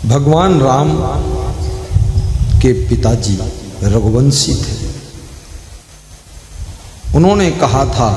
भगवान राम के पिताजी रघुवंशी थे। उन्होंने कहा था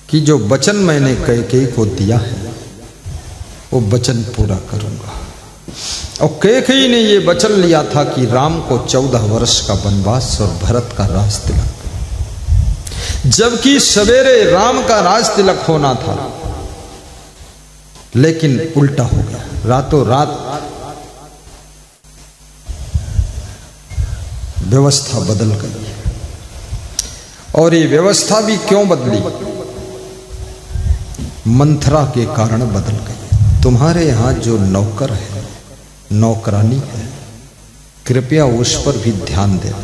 कि जो वचन मैंने कैकेयी को दिया है वो वचन पूरा करूंगा। और कैकेयी ने ये वचन लिया था कि राम को 14 वर्ष का वनवास और भरत का राज तिलक, जबकि सवेरे राम का राज तिलक होना था, लेकिन उल्टा हो गया। रातों रात व्यवस्था बदल गई। और ये व्यवस्था भी क्यों बदली? मंथरा के कारण बदल गई। तुम्हारे यहां जो नौकर है, नौकरानी है, कृपया उस पर भी ध्यान देना।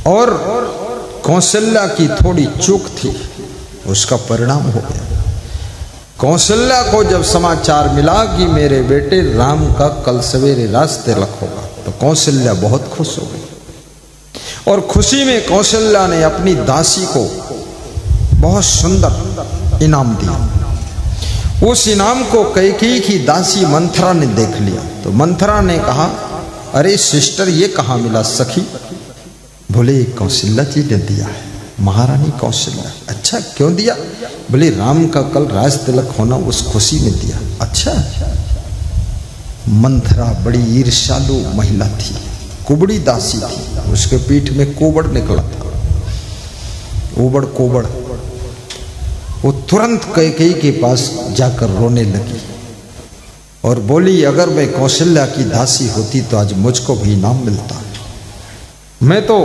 और कौशल्या की थोड़ी चूक थी, उसका परिणाम हो गया। कौशल्या को जब समाचार मिला कि मेरे बेटे राम का कल सवेरे राज तिलक होगा, तो कौशल्या बहुत खुश हो गई। और खुशी में कौशल्या ने अपनी दासी को बहुत सुंदर इनाम दिया। उस इनाम को कैकेयी की दासी मंथरा ने देख लिया, तो मंथरा ने कहा, अरे सिस्टर, ये कहाँ मिला सखी? बोले कौशल्या जी ने दिया है, महारानी कौशल्या। अच्छा, क्यों दिया? बोले राम का कल राज तिलक होना, उस खुशी में दिया। अच्छा। मंथरा बड़ी ईर्ष्यालु महिला थी, कुबड़ी दासी थी, उसके पीठ में कोबड़ निकला था, उबड़ कोबड़। वो तुरंत कैकेयी के पास जाकर रोने लगी और बोली, अगर मैं कौशल्या की दासी होती तो आज मुझको भी इनाम मिलता। मैं तो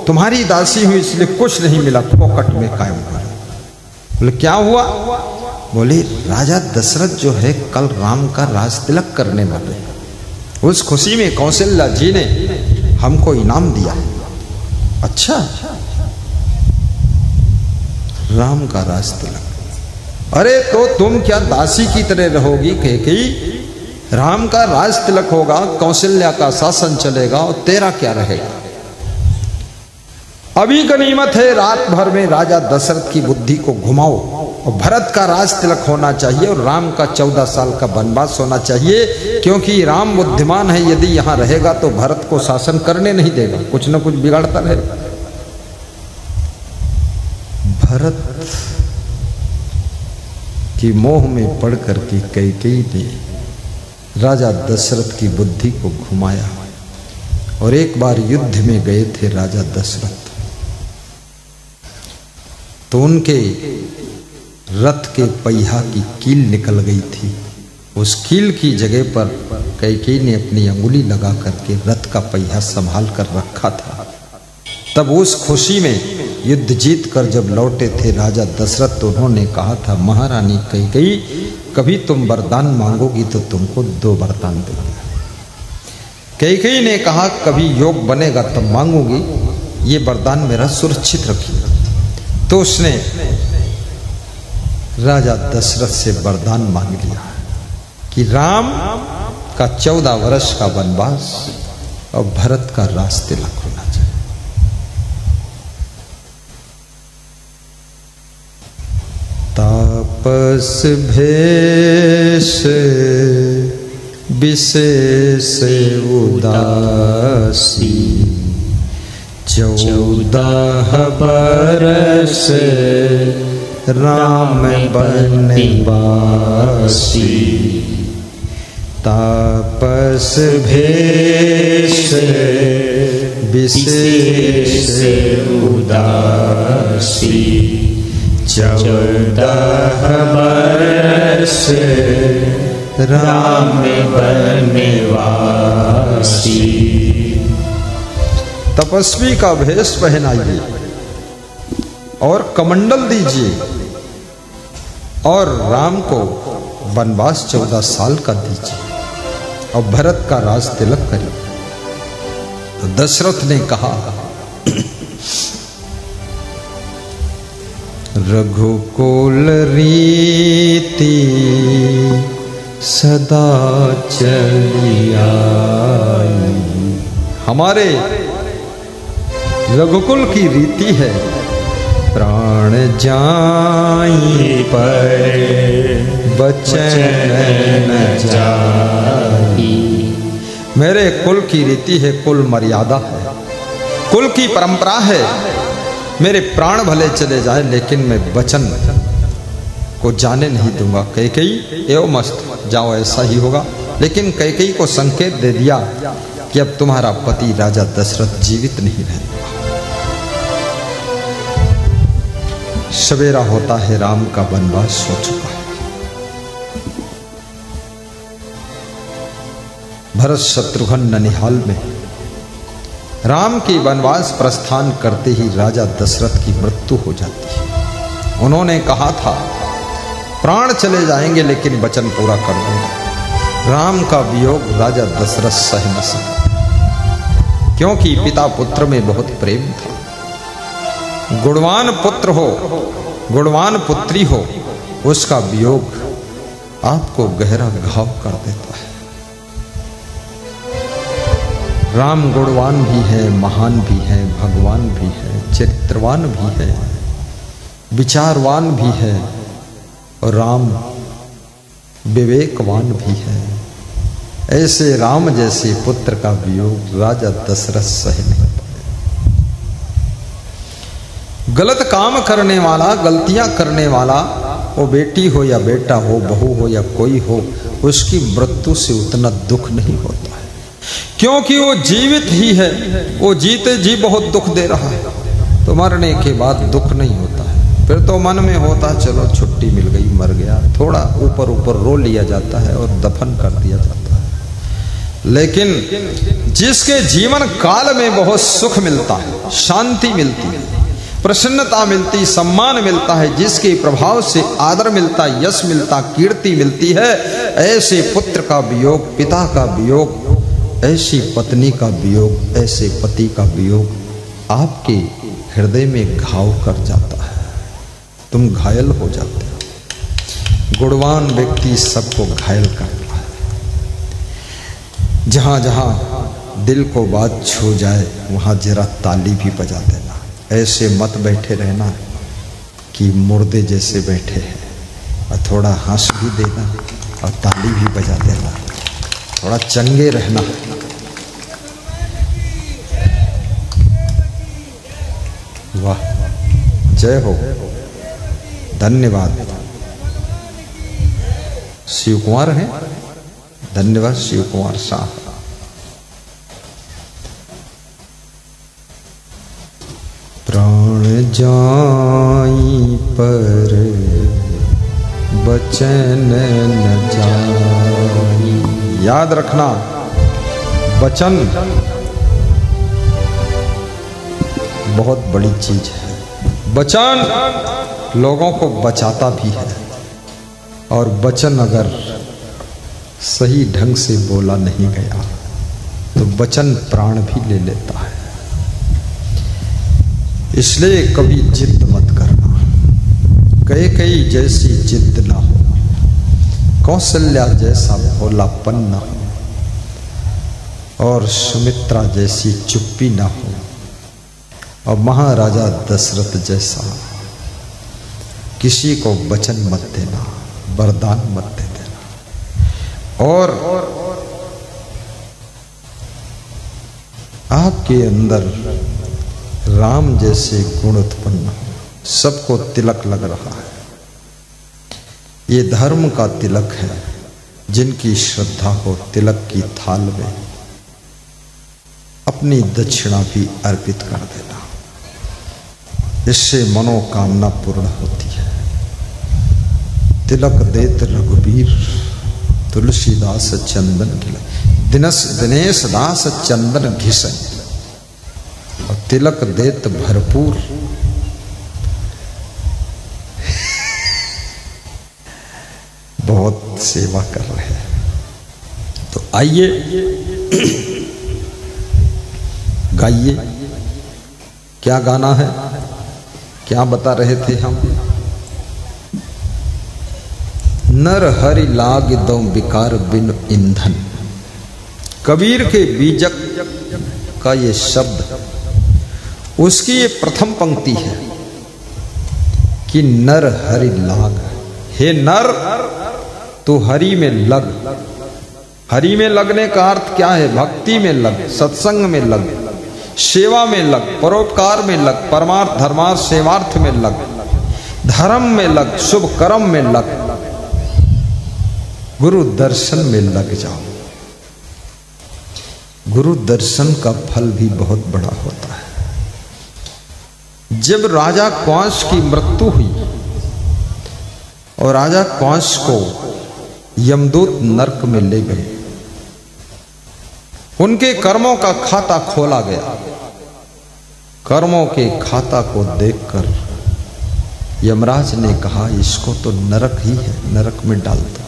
तुम्हारी दासी हूं, इसलिए कुछ नहीं मिला, फोकट में कायम कर। बोले क्या हुआ? बोले राजा दशरथ जो है कल राम का राज तिलक करने वाले, उस खुशी में कौशल्या जी ने हमको इनाम दिया। अच्छा, राम का राज तिलक? अरे तो तुम क्या दासी की तरह रहोगी कैकेयी? राम का राज तिलक होगा, कौशल्या का शासन चलेगा, और तेरा क्या रहेगा? अभी गनीमत है, रात भर में राजा दशरथ की बुद्धि को घुमाओ, और भरत का राज तिलक होना चाहिए और राम का 14 साल का वनवास होना चाहिए, क्योंकि राम बुद्धिमान है। यदि यहां रहेगा तो भरत को शासन करने नहीं देगा, कुछ न कुछ बिगाड़ता रहेगा। भरत की मोह में पड़ करके कैकेयी ने राजा दशरथ की बुद्धि को घुमाया। और एक बार युद्ध में गए थे राजा दशरथ, तो उनके रथ के पहिया की कील निकल गई थी। उस कील की जगह पर कैकेयी ने अपनी अंगुली लगा करके रथ का पहिया संभाल कर रखा था। तब उस खुशी में युद्ध जीत कर जब लौटे थे राजा दशरथ, तो उन्होंने कहा था, महारानी कैकेयी, कभी तुम वरदान मांगोगी तो तुमको 2 वरदान देंगे। कैकेयी ने कहा, कभी योग बनेगा तब मांगूंगी, ये वरदान मेरा सुरक्षित रखिएगा। तो उसने राजा दशरथ से वरदान मांग लिया कि राम का 14 वर्ष का वनवास और भरत का राज तिलक होना चाहिए। तापस भेष विशेष उदासी, 14 बरस राम बनवासी। तापस भेष विशेष उदासी, 14 बरस राम बनवासी। तपस्वी का भेष पहनाइए और कमंडल दीजिए और राम को वनवास 14 साल का दीजिए और भरत का राज तिलक करिए। तो दशरथ ने कहा, रघुकुल रीति सदा चली आई। हमारे रघुकुल की रीति है, प्राण जाई पर बचन न जाई। मेरे कुल की रीति है, कुल मर्यादा है, कुल की परंपरा है। मेरे प्राण भले चले जाए लेकिन मैं वचन को जाने नहीं दूंगा। कैकेयी एवं मस्त जाओ, ऐसा ही होगा। लेकिन कैकेयी को संकेत दे दिया कि अब तुम्हारा पति राजा दशरथ जीवित नहीं रहेगा। सवेरा होता है, राम का वनवास हो चुका है। भरत शत्रुघ्न ननिहाल में राम की वनवास प्रस्थान करते ही राजा दशरथ की मृत्यु हो जाती है। उन्होंने कहा था प्राण चले जाएंगे लेकिन वचन पूरा कर दूंगा। राम का वियोग राजा दशरथ सह न सके, क्योंकि पिता पुत्र में बहुत प्रेम था। गुणवान पुत्र हो, गुणवान पुत्री हो, उसका वियोग आपको गहरा घाव कर देता है। राम गुणवान भी है, महान भी है, भगवान भी है, चरित्रवान भी है, विचारवान भी है, और राम विवेकवान भी है। ऐसे राम जैसे पुत्र का वियोग राजा दशरथ सह नहीं पाए। गलत काम करने वाला, गलतियां करने वाला, वो बेटी हो या बेटा हो, बहू हो या कोई हो, उसकी मृत्यु से उतना दुख नहीं होता है, क्योंकि वो जीवित ही है। वो जीते जी बहुत दुख दे रहा है, तो मरने के बाद दुख नहीं होता है। फिर तो मन में होता चलो छुट्टी मिल गई, मर गया, थोड़ा ऊपर ऊपर रो लिया जाता है और दफन कर दिया जाता है। लेकिन जिसके जीवन काल में बहुत सुख मिलता है, शांति मिलती है, प्रसन्नता मिलती, सम्मान मिलता है, जिसके प्रभाव से आदर मिलता, यश मिलता, कीर्ति मिलती है, ऐसे पुत्र का वियोग, पिता का वियोग, ऐसी पत्नी का वियोग, ऐसे पति का वियोग आपके हृदय में घाव कर जाता है। तुम घायल हो जाते हो। गुणवान व्यक्ति सबको घायल करता है। जहां जहां दिल को बात छू जाए वहां जरा ताली भी बजा देना। ऐसे मत बैठे रहना कि मुर्दे जैसे बैठे हैं, और थोड़ा हंस भी देना और ताली भी बजा देना, थोड़ा चंगे रहना। वाह, जय हो, धन्यवाद। शिव कुमार हैं, धन्यवाद शिव कुमार साहब। प्राण जाई पर बचन न जाई। याद रखना, वचन बहुत बड़ी चीज है। वचन लोगों को बचाता भी है, और वचन अगर सही ढंग से बोला नहीं गया तो वचन प्राण भी ले लेता है। इसलिए कभी जिद मत करना, कैकेयी जैसी जिद ना हो, कौशल्या जैसा भोलापन ना हो, और सुमित्रा जैसी चुप्पी ना हो, और महाराजा दशरथ जैसा किसी को वचन मत देना, वरदान मत दे देना। और आपके अंदर राम जैसे गुण उत्पन्न हो। सबको तिलक लग रहा है, ये धर्म का तिलक है। जिनकी श्रद्धा हो, तिलक की थाल में अपनी दक्षिणा भी अर्पित कर देना, इससे मनोकामना पूर्ण होती है। तिलक देत रघुबीर, तुलसीदास चंदन घिल, दिनेश दास चंदन घिसन, और तिलक देत भरपूर। बहुत सेवा कर रहे हैं। तो आइए गाइए। क्या गाना है, क्या बता रहे थे हम? नर हरि लाग दो विकार बिन ईंधन। कबीर के बीजक का ये शब्द, उसकी ये प्रथम पंक्ति है कि नर हरि लाग। हे नर, तू हरि में लग। हरि में लगने का अर्थ क्या है? भक्ति में लग, सत्संग में लग, सेवा में लग, परोपकार में लग, परमार्थ धर्मार्थ सेवार्थ में लग, धर्म में लग, शुभ कर्म में लग, गुरु दर्शन में लग जाओ। गुरु दर्शन का फल भी बहुत बड़ा होता है। जब राजा कंस की मृत्यु हुई और राजा कंस को यमदूत नरक में ले गए, उनके कर्मों का खाता खोला गया। कर्मों के खाता को देखकर यमराज ने कहा इसको तो नरक ही है, नरक में डाल दो।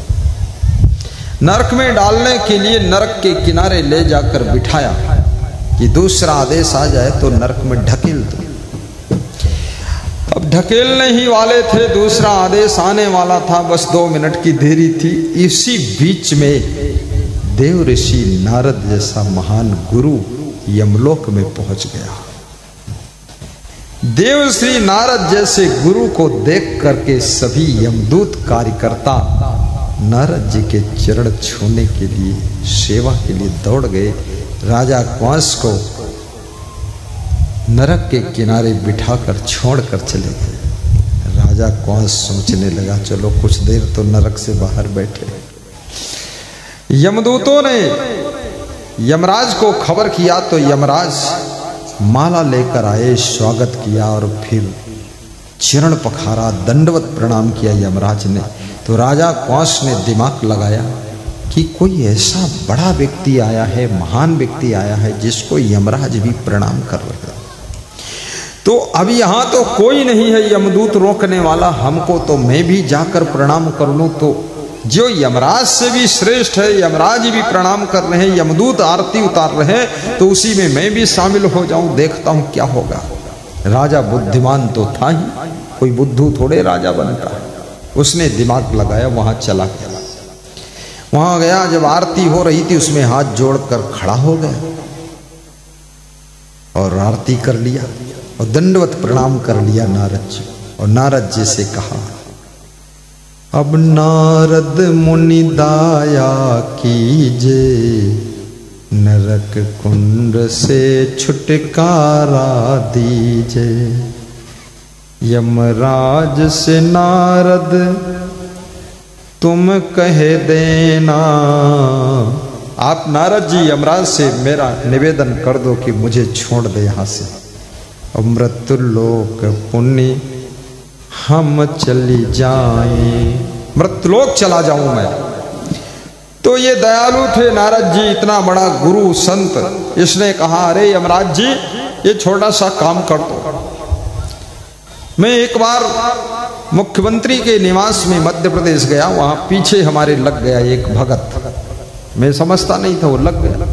नरक में डालने के लिए नरक के किनारे ले जाकर बिठाया कि दूसरा आदेश आ जाए तो नरक में ढकेल दो। अब ढकेलने ही वाले थे, दूसरा आदेश आने वाला था, बस 2 मिनट की देरी थी। इसी बीच में देव ऋषि नारद जैसा महान गुरु यमलोक में पहुंच गया। देव श्री नारद जैसे गुरु को देख करके सभी यमदूत कार्यकर्ता नारद जी के चरण छूने के लिए, सेवा के लिए दौड़ गए। राजा कंस को नरक के किनारे बिठाकर छोड़कर चले गए। राजा कंस सोचने लगा चलो कुछ देर तो नरक से बाहर बैठे। यमदूतों ने यमराज को खबर किया तो यमराज माला लेकर आए, स्वागत किया और फिर चरण पखारा, दंडवत प्रणाम किया यमराज ने। तो राजा कंस ने दिमाग लगाया कि कोई ऐसा बड़ा व्यक्ति आया है, महान व्यक्ति आया है जिसको यमराज भी प्रणाम कर रहे हैं। तो अब यहां तो कोई नहीं है यमदूत रोकने वाला, हमको तो मैं भी जाकर प्रणाम कर लूं। तो जो यमराज से भी श्रेष्ठ है, यमराज भी प्रणाम कर रहे हैं, यमदूत आरती उतार रहे हैं, तो उसी में मैं भी शामिल हो जाऊं, देखता हूं क्या होगा। राजा बुद्धिमान तो था ही, कोई बुद्धू थोड़े राजा बनता है। उसने दिमाग लगाया, वहां चला गया। वहां गया, जब आरती हो रही थी उसमें हाथ जोड़कर खड़ा हो गया और आरती कर लिया और दंडवत प्रणाम कर लिया नारद जी। और नारद जी से कहा अब नारद मुनि दाया कीजे, नरक कुंड से छुटकारा दीजे। यमराज से नारद तुम कह देना, आप नारद जी यमराज से मेरा निवेदन कर दो कि मुझे छोड़ दे यहां से। मृत्युलोक पुण्य हम चली जाएं, मृत्युलोक चला जाऊं मैं। तो ये दयालु थे नारद जी, इतना बड़ा गुरु संत। इसने कहा अरे यमराज जी ये छोटा सा काम कर दो। मैं एक बार मुख्यमंत्री के निवास में मध्य प्रदेश गया, वहां पीछे हमारे लग गया एक भगत। मैं समझता नहीं था, वो लग गया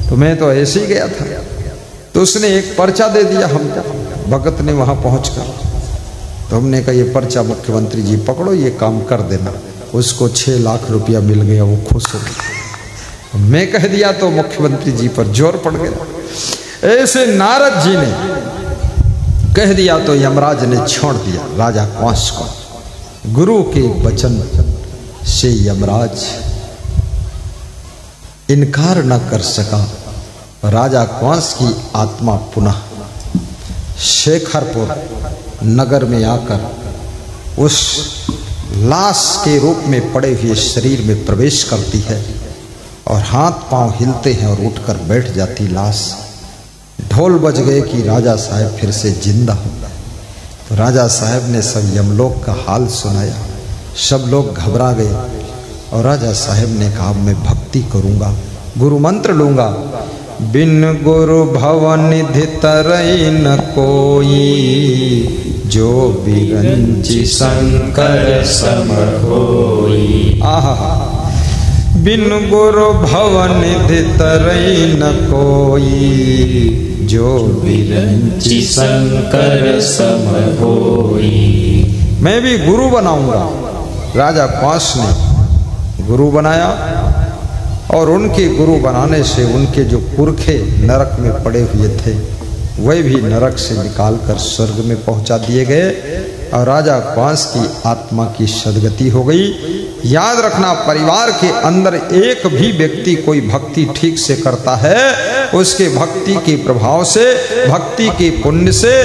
तो मैं तो ऐसे ही गया था। तो उसने एक पर्चा दे दिया हमको, भगत ने वहां पहुंचकर। तो हमने कहा ये पर्चा मुख्यमंत्री जी पकड़ो, ये काम कर देना। उसको 6 लाख रुपया मिल गया, वो खुश हो गया। मैं कह दिया तो मुख्यमंत्री जी पर जोर पड़ गया। ऐसे नारद जी ने कह दिया तो यमराज ने छोड़ दिया राजा कंस को। गुरु के वचन से यमराज इनकार न कर सका। राजा कंस की आत्मा पुनः शेखरपुर नगर में आकर उस लाश के रूप में पड़े हुए शरीर में प्रवेश करती है और हाथ पांव हिलते हैं और उठकर बैठ जाती लाश। ढोल बज गए कि राजा साहब फिर से जिंदा हो गए। तो राजा साहब ने सब यमलोक का हाल सुनाया, सब लोग घबरा गए और राजा साहब ने कहा मैं भक्ति करूंगा, गुरु मंत्र लूंगा। बिन गुरु भवन निधि तरई न कोई, जो बिरंची शंकर सम होई। आहा, बिन गुरु भवन निधि तरई न कोई, जो बिरंची शंकर सम होई। मैं भी गुरु बनाऊंगा। राजा कंस ने गुरु बनाया और उनके गुरु बनाने से उनके जो पुरखे नरक में पड़े हुए थे वे भी नरक से निकालकर स्वर्ग में पहुंचा दिए गए और राजा कंस की आत्मा की सदगति हो गई। याद रखना, परिवार के अंदर एक भी व्यक्ति कोई भक्ति ठीक से करता है, उसके भक्ति के प्रभाव से, भक्ति के पुण्य से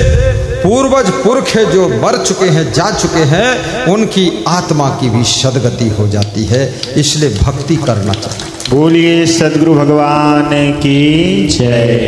पूर्वज पुरख जो मर चुके हैं, जा चुके हैं, उनकी आत्मा की भी सदगति हो जाती है। इसलिए भक्ति करना चाहिए। बोलिए सद्गुरु भगवान की जय।